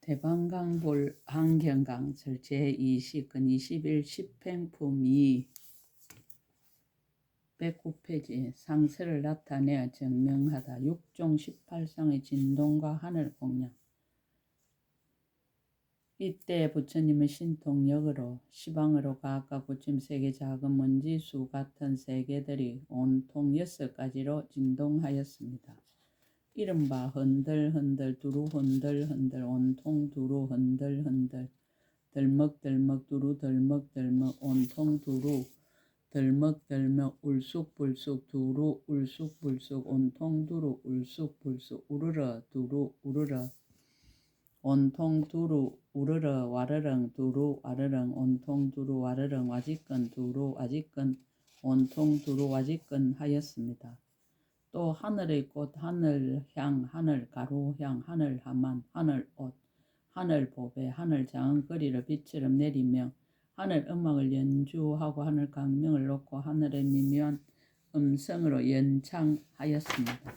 대방강불 한경강설 제20권 21 10행품 2 109페이지 상세를 나타내어 증명하다. 6종 18상의 진동과 하늘 공양. 이때 부처님은 신통력으로 시방으로 각각 부처님 세계 작은 먼지수 같은 세계들이 온통 6가지로 진동하였습니다. 이른바 흔들흔들 두루 흔들흔들 온통 두루 흔들흔들 덜먹덜먹 두루 덜먹덜먹 온통 두루 덜먹덜먹 울쑥불쑥 두루 울쑥불쑥 온통 두루 울쑥불쑥 우르르 두루 우르르 온통 두루 우르르 와르릉 두루 와르릉 온통 두루 와르릉 와지끈 두루 와지끈 온통 두루 와지끈 하였습니다. 또 하늘의 꽃, 하늘향, 하늘가루향, 하늘하만, 하늘옷, 하늘보배, 하늘장은거리를 빛처럼 내리며 하늘음악을 연주하고 하늘강명을 놓고 하늘의 미묘한 음성으로 연창하였습니다.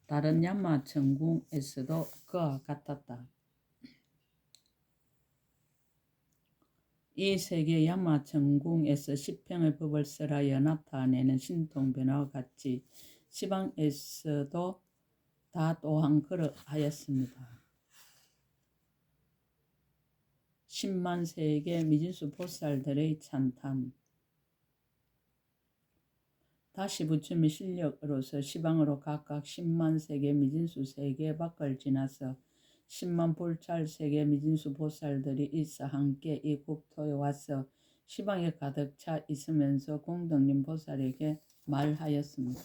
다른 야마천궁에서도 그와 같았다. 이 세계 야마천궁에서 10행의 법을 설하여 나타내는 신통변화와 같이 시방에서도 다 또한 그러하였습니다. 10만 세계 미진수 보살들의 찬탄. 다시 부처님의 실력으로서 시방으로 각각 10만 세계 미진수 세계 밖을 지나서 10만 불찰 세계 미진수 보살들이 있어 함께 이 국토에 와서 시방에 가득 차 있으면서 공덕님 보살에게 말하였습니다.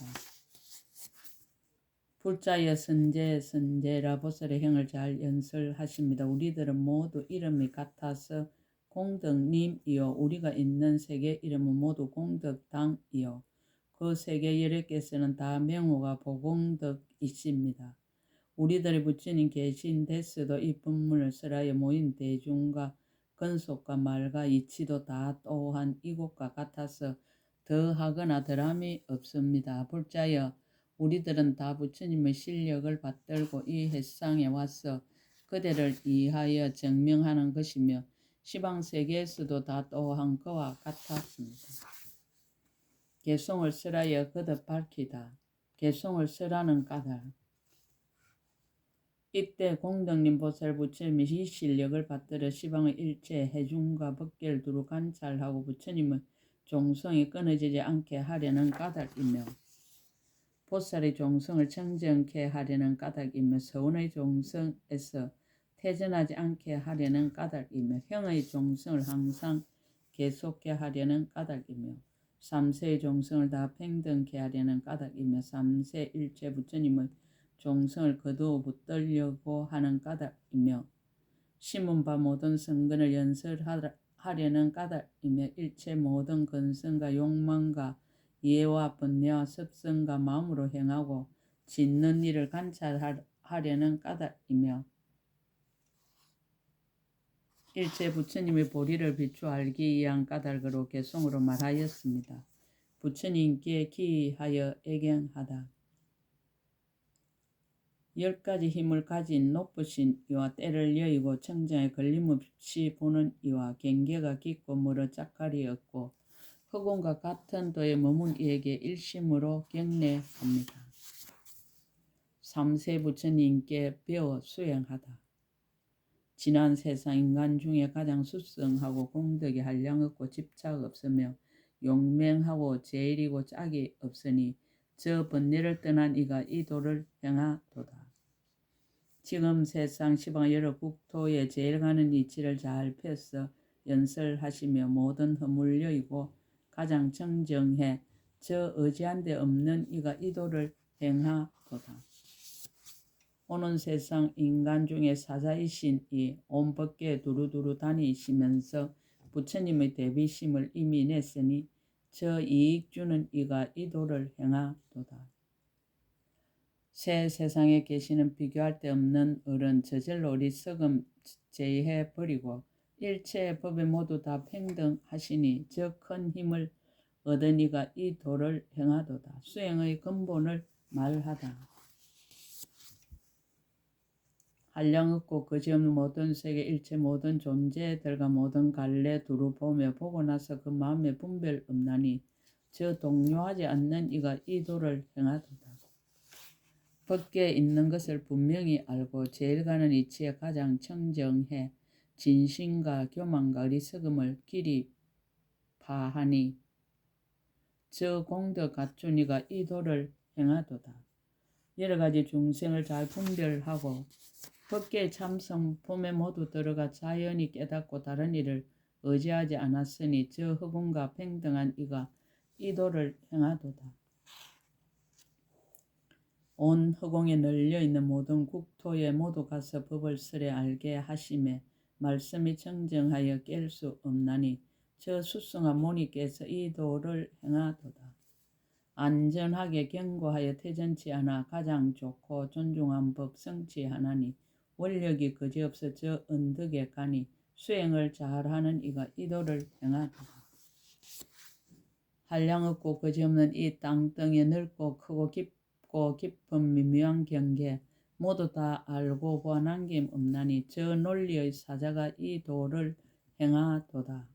불자여 선제라 보살의 행을 잘 연설하십니다. 우리들은 모두 이름이 같아서 공덕님이요 우리가 있는 세계 이름은 모두 공덕당이요 그 세계 18개에서는 다 명호가 보공덕이십니다. 우리들의 부처님 계신 데서도 이 법문을 설하여 모인 대중과 건속과 말과 이치도 다 또한 이곳과 같아서 더하거나 덜함이 없습니다. 불자여 우리들은 다 부처님의 실력을 받들고 이 햇상에 와서 그대를 이하여 증명하는 것이며 시방세계에서도 다 또한 그와 같았습니다. 개송을 설하여 거듭 밝히다. 개송을 설하는 까닭. 이때 공덕님 보살 부처님이 이 실력을 받들어 시방의 일체 해중과 법계를 두루 관찰하고 부처님의 종성이 끊어지지 않게 하려는 까닭이며 보살의 종성을 청정케 하려는 까닭이며 서운의 종성에서 퇴전하지 않게 하려는 까닭이며 형의 종성을 항상 계속케 하려는 까닭이며 삼세의 종성을 다 평등케 하려는 까닭이며 삼세 일체 부처님의 종성을 거두어 붙들려고 하는 까닭이며 심은바 모든 성근을 연설하려는 까닭이며 일체 모든 근성과 욕망과 이해와 번뇌와 습성과 마음으로 행하고 짓는 일을 관찰하려는 까닭이며 일체 부처님의 보리를 비추어 알기 위한 까닭으로 개송으로 말하였습니다. 부처님께 기하여 애경하다. 10가지 힘을 가진 높으신 이와 때를 여의고 청정에 걸림없이 보는 이와 경계가 깊고 멀어 짝갈이 없고 흑원과 같은 도에 머문 이에게 일심으로 경례합니다. 삼세 부처님께 배워 수행하다. 지난 세상 인간 중에 가장 수성하고 공덕이 한량 없고 집착 없으며 용맹하고 제일이고 짝이 없으니 저 번뇌를 떠난 이가 이 도를 행하도다. 지금 세상 시방 여러 국토에 제일 가는 이치를 잘 펴서 연설하시며 모든 허물 여의고 가장 청정해 저 의지한 데 없는 이가 이 도를 행하도다. 오는 세상 인간 중에 사자이신 이 온 법계에 두루두루 다니시면서 부처님의 대비심을 이미 냈으니 저 이익 주는 이가 이 도를 행하도다. 새 세상에 계시는 비교할 데 없는 어른 저절로 어리석음 제의해 버리고 일체의 법에 모두 다 평등하시니 저 큰 힘을 얻은 이가 이 도를 행하도다. 수행의 근본을 말하다. 한량 없고 그지없는 모든 세계 일체 모든 존재들과 모든 갈래 두루 보며 보고 나서 그 마음에 분별 없나니 저 동요하지 않는 이가 이 도를 행하도다. 밖에 있는 것을 분명히 알고 제일 가는 이치에 가장 청정해 진심과 교만과 어리석음을 길이 파하니 저 공덕 갖춘 이가 이 도를 행하도다. 여러 가지 중생을 잘 분별하고 법계의 참성 품에 모두 들어가 자연히 깨닫고 다른 일을 의지하지 않았으니 저 허공과 평등한 이가 이 도를 행하도다. 온 허공에 널려있는 모든 국토에 모두 가서 법을 설에 알게 하심에 말씀이 청정하여 깰 수 없나니 저 수승한 모니께서 이 도를 행하도다. 안전하게 경고하여 태전치 않아 가장 좋고 존중한 법 성취하나니 원력이 그지없어 저 언덕에 가니 수행을 잘하는 이가 이 도를 행하도다. 한량 없고 그지없는 이 땅덩이에 넓고 크고 깊고 깊은 미묘한 경계 모두 다 알고 보아 남김 없나니 저 논리의 사자가 이 도를 행하도다.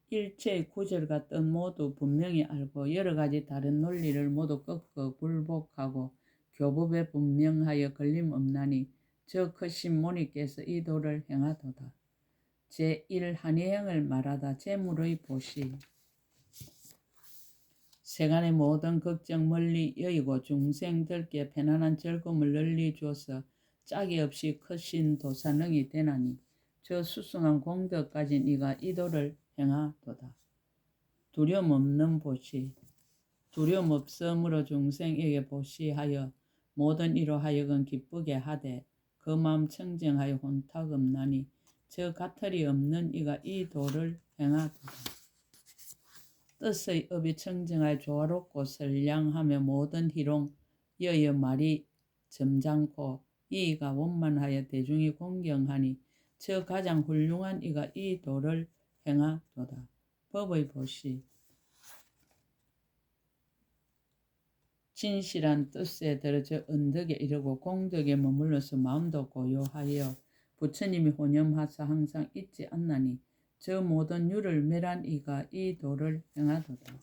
일체의 구절과 뜻 모두 분명히 알고 여러 가지 다른 논리를 모두 꺾어 굴복하고 교법에 분명하여 걸림없나니 저 크신 모니께서 이 도를 행하도다. 제1 한의행을 말하다 재물의 보시 세간의 모든 걱정 멀리 여의고 중생들께 편안한 즐거움을 널리 주어서 짝이 없이 크신 도사능이 되나니 저 수승한 공덕 가진 이가 이 도를 행하도다. 두려움 없는 보시 두려움 없음으로 중생에게 보시하여 모든 이로 하여금 기쁘게 하되 그 마음 청정하여 혼탁 없나니 저 가틀이 없는 이가 이 도를 행하도다. 뜻의 업이 청정하여 조화롭고 선량하며 모든 희롱 여여 말이 점잖고 이의가 원만하여 대중이 공경하니 저 가장 훌륭한 이가 이 도를 행하도다. 법의 보시 진실한 뜻에 들어 저 언덕에 이르고 공덕에 머물러서 마음도 고요하여 부처님이 혼념하사 항상 잊지 않나니 저 모든 유를 멸한 이가 이 도를 행하도다.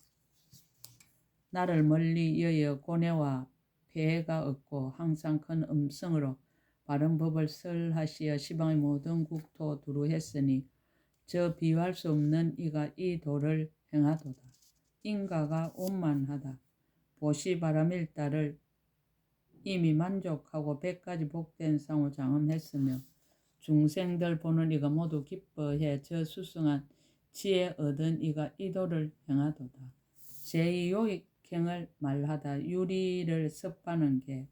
나를 멀리 여여 고뇌와 폐해가 없고 항상 큰 음성으로 바른 법을 설하시어 시방의 모든 국토 두루 했으니 저 비유할 수 없는 이가 이 도를 행하도다. 인가가 원만하다. 보시 바람일다를 이미 만족하고 100가지 복된 상을 장엄했으며 중생들 보는 이가 모두 기뻐해 저 수승한 지혜 얻은 이가 이 도를 행하도다. 제2요익행을 말하다 유리를 섭하는 게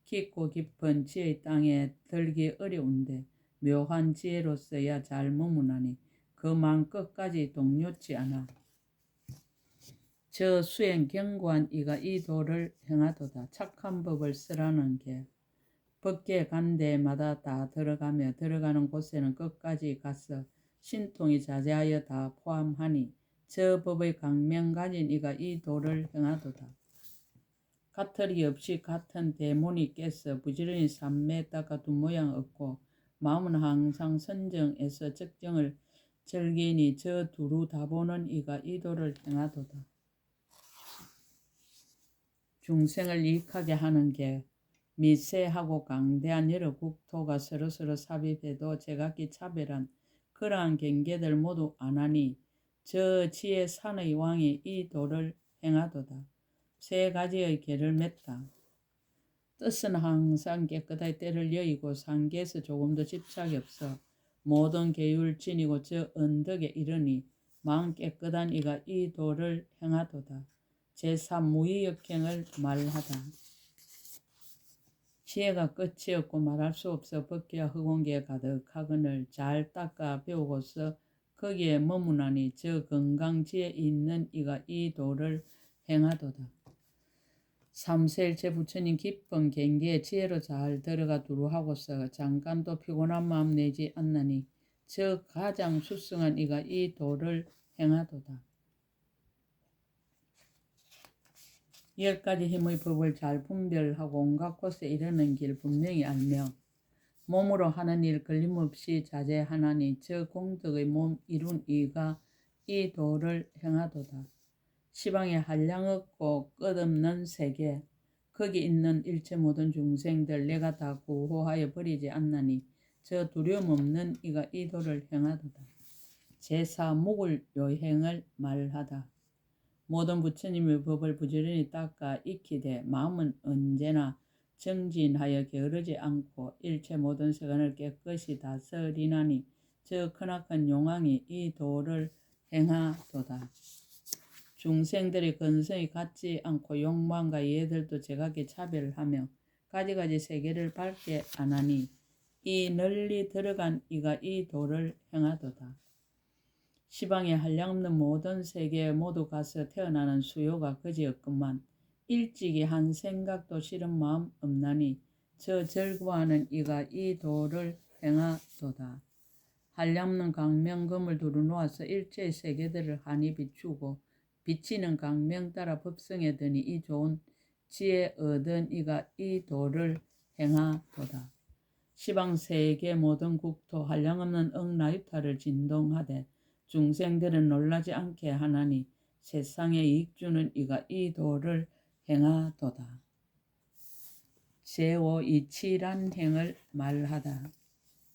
깊고 깊은 지혜의 땅에 들기 어려운데 묘한 지혜로서야 잘 머무나니 그 마음 끝까지 동요치 않아. 저 수행 견고한 이가 이 도를 행하도다. 착한 법을 쓰라는 게 법계 간 데마다 다 들어가며 들어가는 곳에는 끝까지 가서 신통이 자제하여 다 포함하니 저 법의 강명 가진 이가 이 도를 행하도다. 가틀이 없이 같은 대모니께서 부지런히 삼매 닦아 둔 모양 없고 마음은 항상 선정에서 적정을 즐기니 저 두루 다 보는 이가 이 도를 행하도다. 중생을 이익하게 하는 게 미세하고 강대한 여러 국토가 서로서로 삽입해도 제각기 차별한 그러한 경계들 모두 안하니 저 지혜 산의 왕이 이 도를 행하도다. 세 가지의 계를 맺다. 뜻은 항상 깨끗하게 때를 여의고 상계에서 조금도 집착이 없어 모든 계율 지니고 저 언덕에 이르니 마음 깨끗한 이가 이 도를 행하도다. 제3 무의역행을 말하다. 지혜가 끝이 없고 말할 수 없어 법계와 허공계에 가득하거늘 잘 닦아 배우고서 거기에 머무나니 저 건강지에 있는 이가 이 도를 행하도다. 삼세일체 부처님 깊은 경계에 지혜로 잘 들어가 두루하고서 잠깐도 피곤한 마음 내지 않나니 저 가장 수승한 이가 이 도를 행하도다. 10가지 힘의 법을 잘 분별하고 온갖 곳에 이르는 길 분명히 알며 몸으로 하는 일 걸림없이 자제하나니 저 공덕의 몸 이룬 이가 이 도를 행하도다. 시방에 한량 없고 끝없는 세계 거기 있는 일체 모든 중생들 내가 다 구호하여 버리지 않나니 저 두려움 없는 이가 이 도를 행하도다. 제사 묵을 요행을 말하다. 모든 부처님의 법을 부지런히 닦아 익히되 마음은 언제나 정진하여 게으르지 않고 일체 모든 세간을 깨끗이 다스리나니 저 크나큰 용왕이 이 도를 행하도다. 중생들의 근성이 같지 않고 욕망과 이해들도 제각기 차별하며 가지가지 세계를 밝게 안하니 이 널리 들어간 이가 이 도를 행하도다. 시방에 한량없는 모든 세계에 모두 가서 태어나는 수요가 그지없건만 일찍이 한 생각도 싫은 마음 없나니 저 즐거워하는 이가 이 도를 행하도다. 한량없는 강명금을 두루놓아서 일체의 세계들을 한이 비추고 비치는 강명 따라 법성에 드니 이 좋은 지혜 얻은 이가 이 도를 행하도다. 시방 세계 모든 국토 한량없는 억나유타를 진동하되 중생들은 놀라지 않게 하나니 세상에 이익 주는 이가 이 도를 행하도다. 제5 이치란 행을 말하다.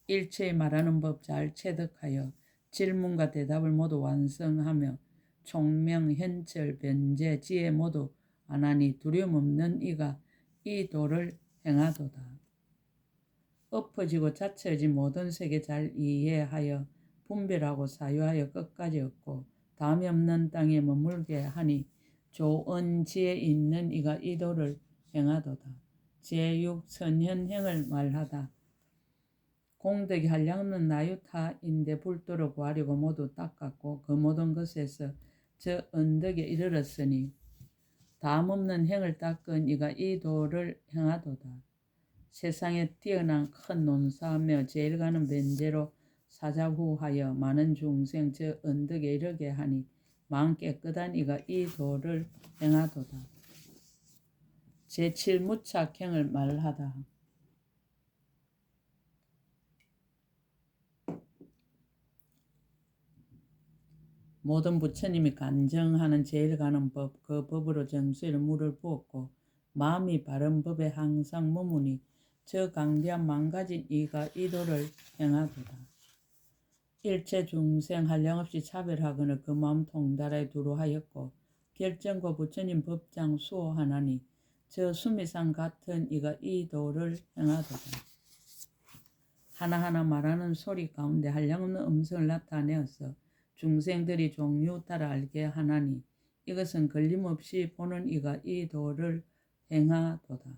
일체의 말하는 법 잘 체득하여 질문과 대답을 모두 완성하며 총명, 현철, 변제, 지혜 모두 안하니 두려움 없는 이가 이 도를 행하도다. 엎어지고 자처진 모든 세계 잘 이해하여 분별하고 사유하여 끝까지 얻고 다음이 없는 땅에 머물게 하니 좋은 지혜 있는 이가 이 도를 행하도다. 제6 선현행을 말하다. 공덕이 한량없는 나유타인데 불도로 구하려고 모두 닦았고 그 모든 것에서 저 언덕에 이르렀으니 다음없는 행을 닦은 이가 이 도를 행하도다. 세상에 뛰어난 큰 논사하며 제일 가는 변제로 사자후하여 많은 중생 저 언덕에 이르게 하니 마음 깨끗한 이가 이 도를 행하도다. 제7 무착행을 말하다. 모든 부처님이 간정하는 제일 가는 법, 그 법으로 정수에 물을 부었고 마음이 바른 법에 항상 머무니 저 강대한 망가진 이가 이 도를 행하도다. 일체 중생 한량없이 차별하거늘 그 마음 통달에 두루하였고 결정고 부처님 법장 수호하나니 저 수미산 같은 이가 이 도를 행하도다. 하나하나 말하는 소리 가운데 한량없는 음성을 나타내어서 중생들이 종류 따라 알게 하나니 이것은 걸림없이 보는 이가 이 도를 행하도다.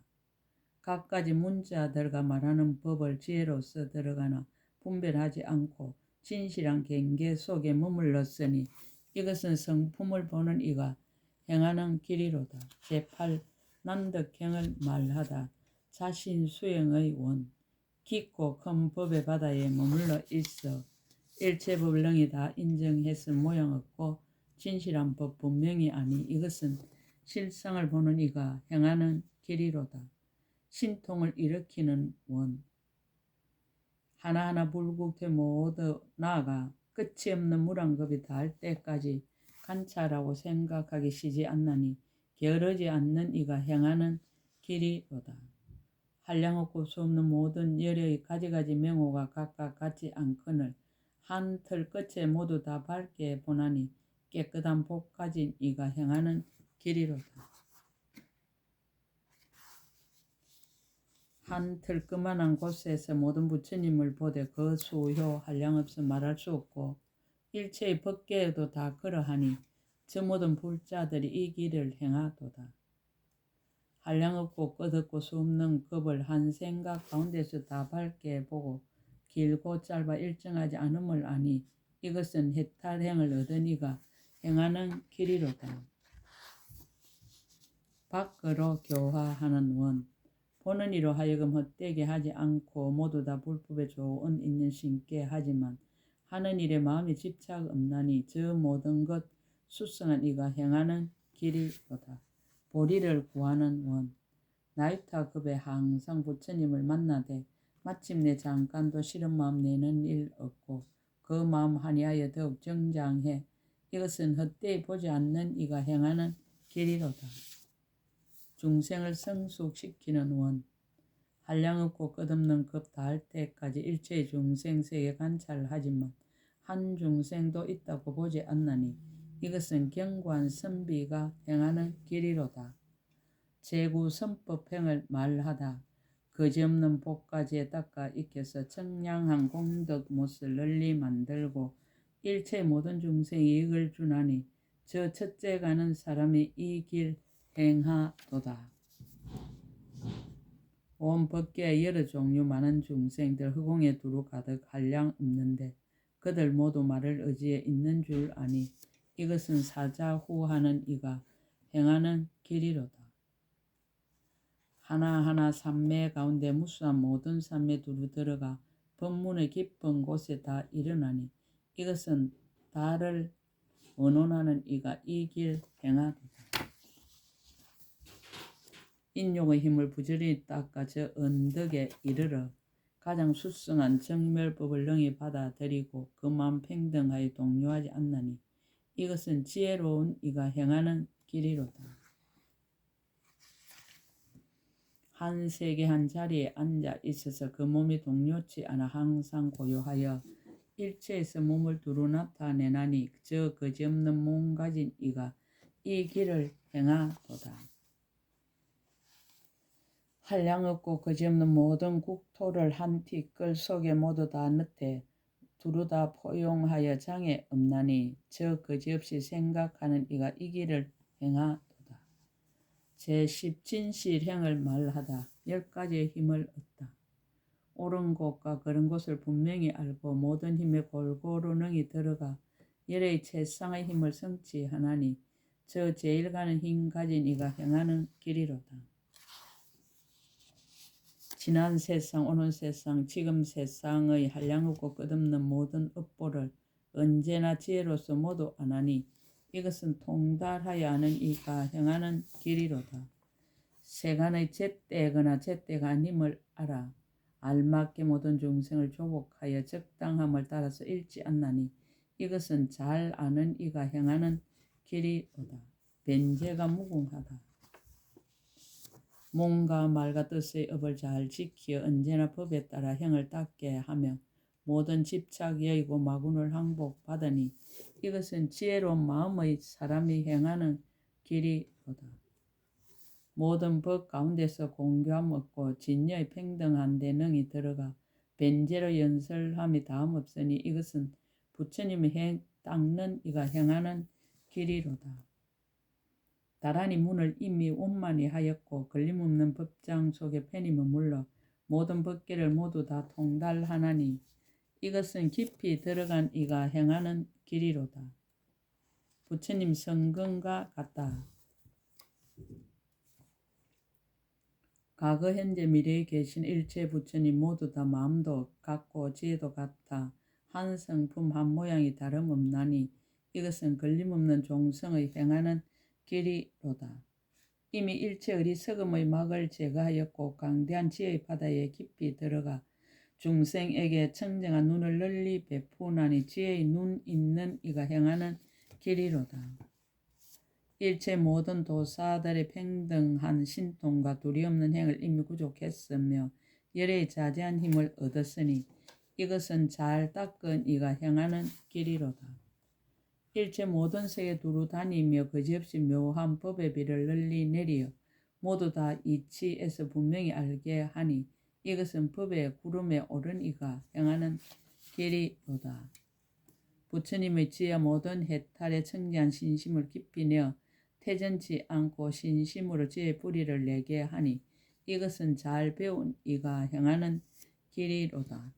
각가지 문자들과 말하는 법을 지혜로서 들어가나 분별하지 않고 진실한 경계 속에 머물렀으니 이것은 성품을 보는 이가 행하는 길이로다. 제8 난득행을 말하다. 자신 수행의 원 깊고 큰 법의 바다에 머물러 있어 일체 법을 능히 다 인정했을 모양없고 진실한 법 분명히 아니 이것은 실상을 보는 이가 행하는 길이로다. 신통을 일으키는 원 하나하나 불국토 모두 나아가 끝이 없는 무량겁이 닿을 때까지 관찰하고 생각하기 쉬지 않나니 게으르지 않는 이가 행하는 길이로다. 한량없고 수없는 모든 열의 가지가지 명호가 각각 같지 않거늘 한 틀 끝에 모두 다 밝게 보나니 깨끗한 복 가진 이가 행하는 길이로다. 한 틀끄만한 곳에서 모든 부처님을 보되 그 수효 한량없어 말할 수 없고 일체의 법계에도 다 그러하니 저 모든 불자들이 이 길을 행하도다. 한량없고 끝없고 수없는 법을 한 생각 가운데서 다 밝게 보고 길고 짧아 일정하지 않음을 아니 이것은 해탈행을 얻은 이가 행하는 길이로다. 밖으로 교화하는 원 보는 이로 하여금 헛되게 하지 않고 모두 다 불법에 좋은 있는 신께 하지만 하는 일에 마음이 집착 없나니 저 모든 것 수성한 이가 행하는 길이로다. 보리를 구하는 원 나유타 급에 항상 부처님을 만나되 마침내 잠깐도 싫은 마음 내는 일 없고 그 마음 하니하여 더욱 정장해 이것은 헛되이 보지 않는 이가 행하는 길이로다. 중생을 성숙시키는 원 한량없고 끝없는 급 다할 때까지 일체의 중생세계 관찰하지만 한 중생도 있다고 보지 않나니 이것은 견고한 선비가 행하는 길이로다. 제구 선법행을 말하다 거지없는 복가지에 닦아 익혀서 청량한 공덕 못을 널리 만들고 일체 모든 중생에 이익을 주나니 저 첫째 가는 사람이 이 길 행하도다. 온 법계의 여러 종류 많은 중생들 허공에 두루 가득 한량 없는데 그들 모두 말을 의지에 있는 줄 아니 이것은 사자후하는 이가 행하는 길이로다. 하나하나 산매 가운데 무수한 모든 산매 두루 들어가 법문의 깊은 곳에 다 일어나니 이것은 달을 언론하는 이가 이 길 행하도다. 인욕의 힘을 부지런히 닦아 저 언덕에 이르러 가장 수승한 정멸법을 능히 받아들이고 그 마음 평등하여 동요하지 않나니 이것은 지혜로운 이가 행하는 길이로다. 한 세계 한 자리에 앉아 있어서 그 몸이 동요치 않아 항상 고요하여 일체에서 몸을 두루 나타내나니 저 거지없는 몸 가진 이가 이 길을 행하도다. 한량없고 거지없는 모든 국토를 한 티끌 속에 모두 다 넣되 두루 다 포용하여 장애 없나니 저 거지없이 생각하는 이가 이 길을 행하도다. 제10진실행을 말하다 10가지의 힘을 얻다. 옳은 곳과 그른 곳을 분명히 알고 모든 힘에 골고루 능히 들어가 열의 최상의 힘을 성취하나니 저 제일 가는 힘 가진 이가 행하는 길이로다. 지난 세상, 오는 세상, 지금 세상의 한량없고 끝없는 모든 업보를 언제나 지혜로서 모두 아나니 이것은 통달하여 아는 이가 행하는 길이로다. 세간의 제때거나 제때가 아님을 알아 알맞게 모든 중생을 조복하여 적당함을 따라서 잃지 않나니 이것은 잘 아는 이가 행하는 길이로다. 변제가 무궁하다. 몸과 말과 뜻의 업을 잘 지키어 언제나 법에 따라 행을 닦게 하며 모든 집착 여의고 마군을 항복받으니 이것은 지혜로운 마음의 사람이 행하는 길이로다. 모든 법 가운데서 공교함 없고 진여의 평등한 데 능히 들어가 변제로 연설함이 다음 없으니 이것은 부처님이 닦는 이가 행하는 길이로다. 다란히 문을 이미 원만히 하였고 걸림없는 법장 속에 편히 머물러 모든 법계를 모두 다 통달하나니 이것은 깊이 들어간 이가 행하는 길이로다. 부처님 성근과 같다. 과거 현재 미래에 계신 일체 부처님 모두 다 마음도 같고 지혜도 같아 한 성품 한 모양이 다름없나니 이것은 걸림없는 종성의 행하는 길이로다. 이미 일체 어리석음의 막을 제거하였고 강대한 지혜의 바다에 깊이 들어가 중생에게 청정한 눈을 널리 베푸나니 지혜의 눈 있는 이가 행하는 길이로다. 일체 모든 도사들의 평등한 신통과 두려움는 행을 이미 구족했으며 열의 자제한 힘을 얻었으니 이것은 잘 닦은 이가 행하는 길이로다. 일체 모든 세계 두루 다니며 거지없이 묘한 법의 비를 널리 내리어 모두 다 이치에서 분명히 알게 하니 이것은 법의 구름에 오른 이가 행하는 길이로다. 부처님의 지혜 모든 해탈에 청지한 신심을 깊이 내어 태전치 않고 신심으로 지혜의 뿌리를 내게 하니 이것은 잘 배운 이가 행하는 길이로다.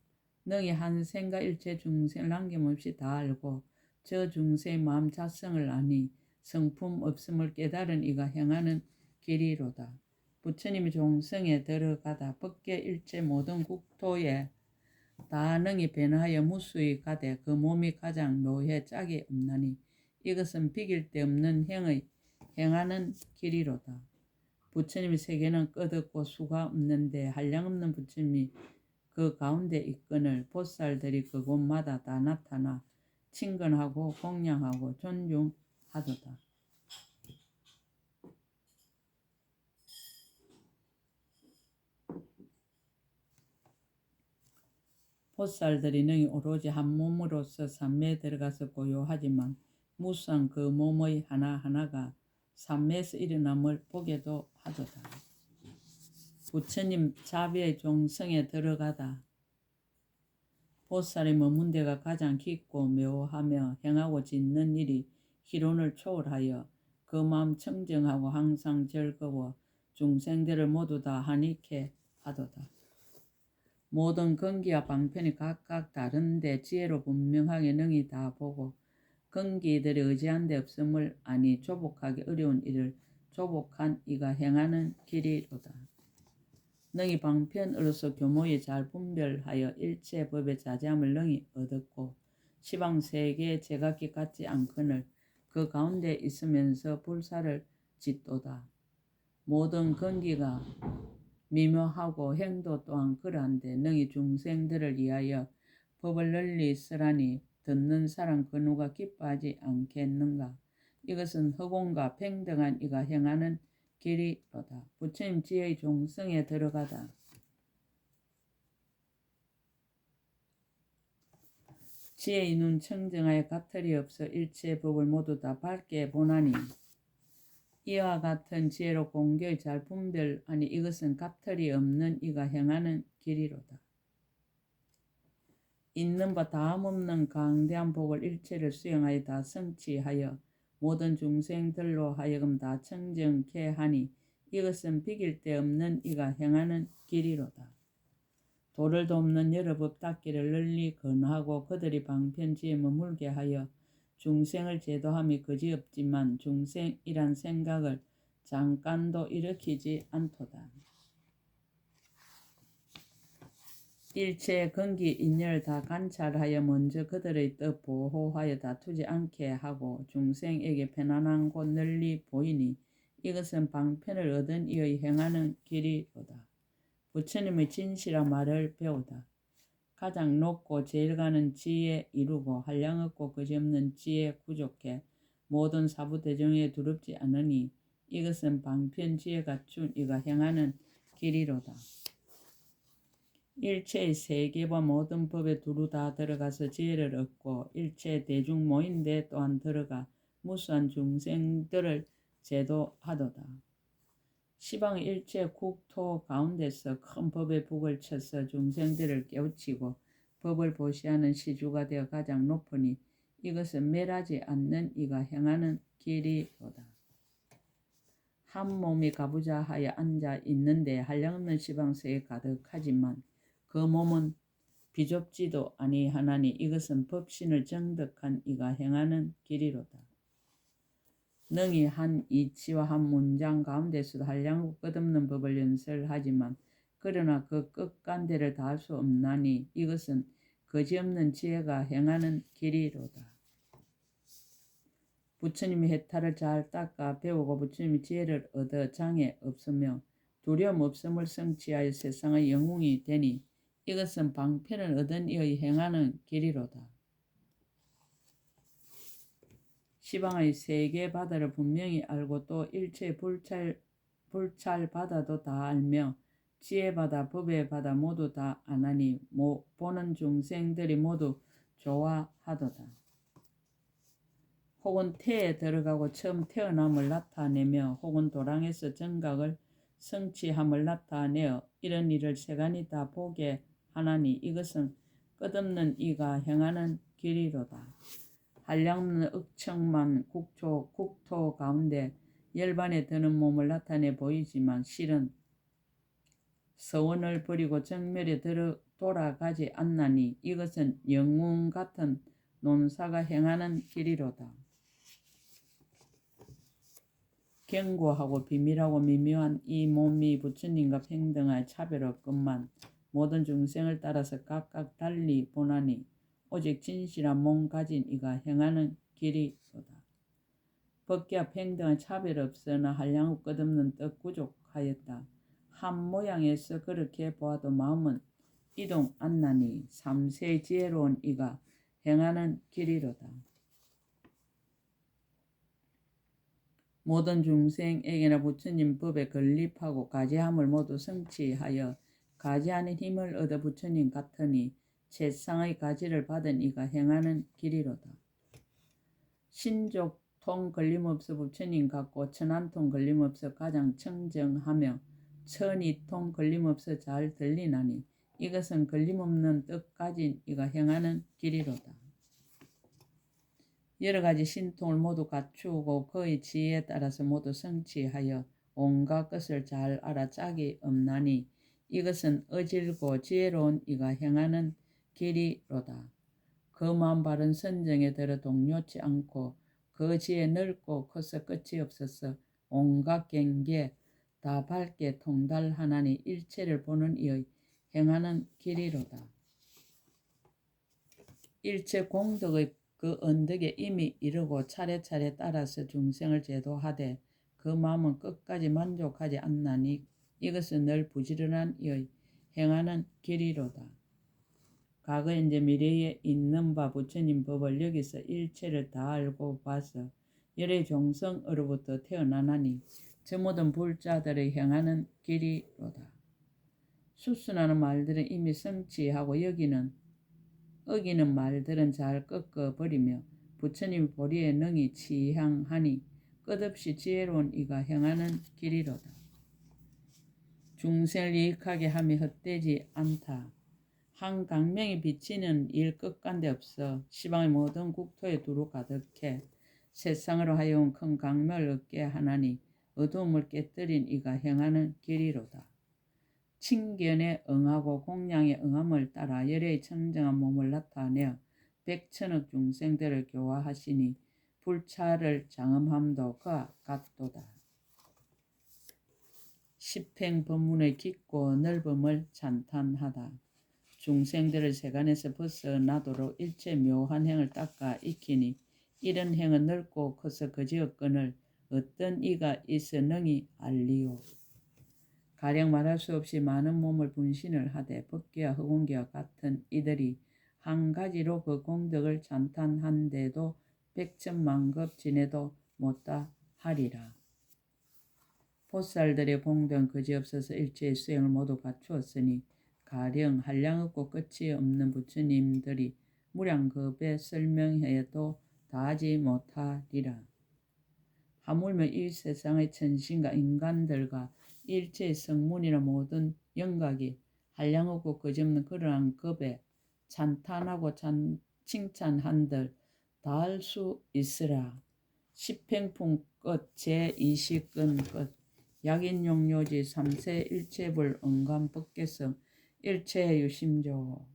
능히 한 생과 일체 중생을 남김없이 다 알고 저 중생의 마음 자성을 아니 성품 없음을 깨달은 이가 행하는 길이로다. 부처님이 종성에 들어가다 법계 일체 모든 국토에 다 능히 변하여 무수히 가되 그 몸이 가장 묘해 짝이 없나니 이것은 비길 데 없는 행의 행하는 길이로다. 부처님의 세계는 끝없고 수가 없는데 한량없는 부처님이 그 가운데 있거늘 보살들이 그곳마다 다 나타나 친근하고 공양하고 존중하도다. 보살들이 능히 오로지 한 몸으로서 삼매에 들어가서 고요하지만 무수한 그 몸의 하나하나가 삼매에서 일어남을 보게도 하도다. 부처님 자비의 종성에 들어가다. 보살이 머문 데가 가장 깊고 묘하며 행하고 짓는 일이 희론을 초월하여 그 마음 청정하고 항상 즐거워 중생들을 모두 다 한익해 하도다. 모든 근기와 방편이 각각 다른데 지혜로 분명하게 능히 다 보고 근기들이 의지한 데 없음을 아니 조복하기 어려운 일을 조복한 이가 행하는 길이로다. 능히 방편으로서 교모에 잘 분별하여 일체 법의 자제함을 능히 얻었고 시방세계의 제각기 같지 않거늘 그 가운데 있으면서 불사를 짓도다. 모든 근기가 미묘하고 행도 또한 그러한데 능히 중생들을 위하여 법을 널리 쓰라니 듣는 사람 그 누가 기뻐하지 않겠는가. 이것은 허공과 평등한 이가 행하는 길이로다. 부처님 지혜의 종성에 들어가다. 지혜의 눈 청정하여 가틀이 없어 일체 법을 모두 다 밝게 보나니 이와 같은 지혜로 공교히 잘 분별하니 이것은 가틀이 없는 이가 행하는 길이로다. 있는 바 다함없는 강대한 복을 일체를 수행하여 다 성취하여 모든 중생들로 하여금 다 청정케 하니 이것은 비길 데 없는 이가 행하는 길이로다. 도를 돕는 여러 법 닦기를 널리 권하고 그들이 방편지에 머물게 하여 중생을 제도함이 그지없지만 중생이란 생각을 잠깐도 일으키지 않도다. 일체 근기 인연을 다 관찰하여 먼저 그들의 뜻 보호하여 다투지 않게 하고 중생에게 편안한 곳 널리 보이니 이것은 방편을 얻은 이의 행하는 길이로다. 부처님의 진실한 말을 배우다. 가장 높고 제일 가는 지혜 이루고 한량없고 그지없는 지혜 구족해 모든 사부대중에 두렵지 않으니 이것은 방편 지혜 갖춘 이가 행하는 길이로다. 일체의 세계와 모든 법에 두루 다 들어가서 지혜를 얻고 일체 대중 모인데 또한 들어가 무수한 중생들을 제도하도다. 시방 일체 국토 가운데서 큰 법의 북을 쳐서 중생들을 깨우치고 법을 보시하는 시주가 되어 가장 높으니 이것은 멸하지 않는 이가 행하는 길이로다. 한 몸이 가부좌하여 앉아 있는데 한량없는 시방세에 가득하지만 그 몸은 비좁지도 아니하나니 이것은 법신을 정득한 이가 행하는 길이로다. 능히 한 이치와 한 문장 가운데서도 한량없고 끝없는 법을 연설하지만 그러나 그 끝간대를 다할 수 없나니 이것은 거지없는 지혜가 행하는 길이로다. 부처님이 해탈을 잘 닦아 배우고 부처님이 지혜를 얻어 장애 없으며 두려움 없음을 성취하여 세상의 영웅이 되니 이것은 방편을 얻은 이의 행하는 길이로다. 시방의 세계 바다를 분명히 알고 또 일체 불찰 바다도 다 알며 지혜 바다 법의 바다 모두 다 아나니 보는 중생들이 모두 좋아하도다. 혹은 태에 들어가고 처음 태어남을 나타내며 혹은 도랑에서 정각을 성취함을 나타내어 이런 일을 세간이 다 보게 하나니 이것은 끝없는 이가 행하는 길이로다. 한량없는 억천만 국토 가운데 열반에 드는 몸을 나타내 보이지만 실은 서원을 버리고 정멸에 돌아가지 않나니 이것은 영웅 같은 논사가 행하는 길이로다. 견고하고 비밀하고 미묘한 이 몸이 부처님과 평등하여 차별 없건만 모든 중생을 따라서 각각 달리 보나니 오직 진실한 몸 가진 이가 행하는 길이로다. 법계와 평등한 차별 없으나 한량없 끝없는 뜻 구족하였다. 한 모양에서 그렇게 보아도 마음은 이동 안나니 삼세 지혜로운 이가 행하는 길이로다. 모든 중생에게나 부처님 법에 건립하고 가지함을 모두 성취하여 가지하는 힘을 얻어 부처님 같으니 세상의 가지를 받은 이가 행하는 길이로다. 신족통 걸림없어 부처님 같고 천안통 걸림없어 가장 청정하며 천이통 걸림없어 잘 들리나니 이것은 걸림없는 뜻 가진 이가 행하는 길이로다. 여러 가지 신통을 모두 갖추고 그의 지혜에 따라서 모두 성취하여 온갖 것을 잘 알아 짝이 없나니 이것은 어질고 지혜로운 이가 행하는 길이로다. 그만 바른 선정에 들어 동요치 않고 그 지혜 넓고 커서 끝이 없어서 온갖 경계 다 밝게 통달하나니 일체를 보는 이의 행하는 길이로다. 일체 공덕의 그 언덕에 이미 이르고 차례차례 따라서 중생을 제도하되 그 마음은 끝까지 만족하지 않나니 이것은 늘 부지런한 이의 행하는 길이로다. 과거 현재 미래에 있는 바 부처님 법을 여기서 일체를 다 알고 봐서 열의 종성으로부터 태어나나니 저 모든 불자들의 행하는 길이로다. 수순하는 말들은 이미 성취하고 어기는 말들은 잘 꺾어버리며 부처님 보리에 능히 치향하니 끝없이 지혜로운 이가 행하는 길이로다. 중생을 유익하게 함이 헛되지 않다. 한 강명이 비치는 일 끝간데 없어 시방의 모든 국토에 두루 가득해 세상으로 하여금 큰 강명을 얻게 하나니 어두움을 깨뜨린 이가 행하는 길이로다. 칭견에 응하고 공양에 응함을 따라 열의 청정한 몸을 나타내어 백천억 중생들을 교화하시니 불차를 장엄함도 그와 같도다. 십행 법문의 깊고 넓음을 찬탄하다. 중생들을 세간에서 벗어나도록 일체 묘한 행을 닦아 익히니 이런 행은 넓고 커서 그지없거늘 어떤 이가 있어 능히 알리오. 가령 말할 수 없이 많은 몸을 분신을 하되 법계와 허공계와 같은 이들이 한 가지로 그 공덕을 찬탄한데도 백천만급 지내도 못다 하리라. 보살들의 공덕은 그지없어서 일체의 수행을 모두 갖추었으니 가령 한량없고 끝이 없는 부처님들이 무량겁에 설명해도 다하지 못하리라. 하물며 이 세상의 천신과 인간들과 일체의 성문이나 모든 영각이 한량없고 그지없는 그러한 급에 찬탄하고 칭찬한들 다 할 수 있으라. 십행품 끝 제20근 끝 약인용료지 3세 일체불 응감법계성 일체유심조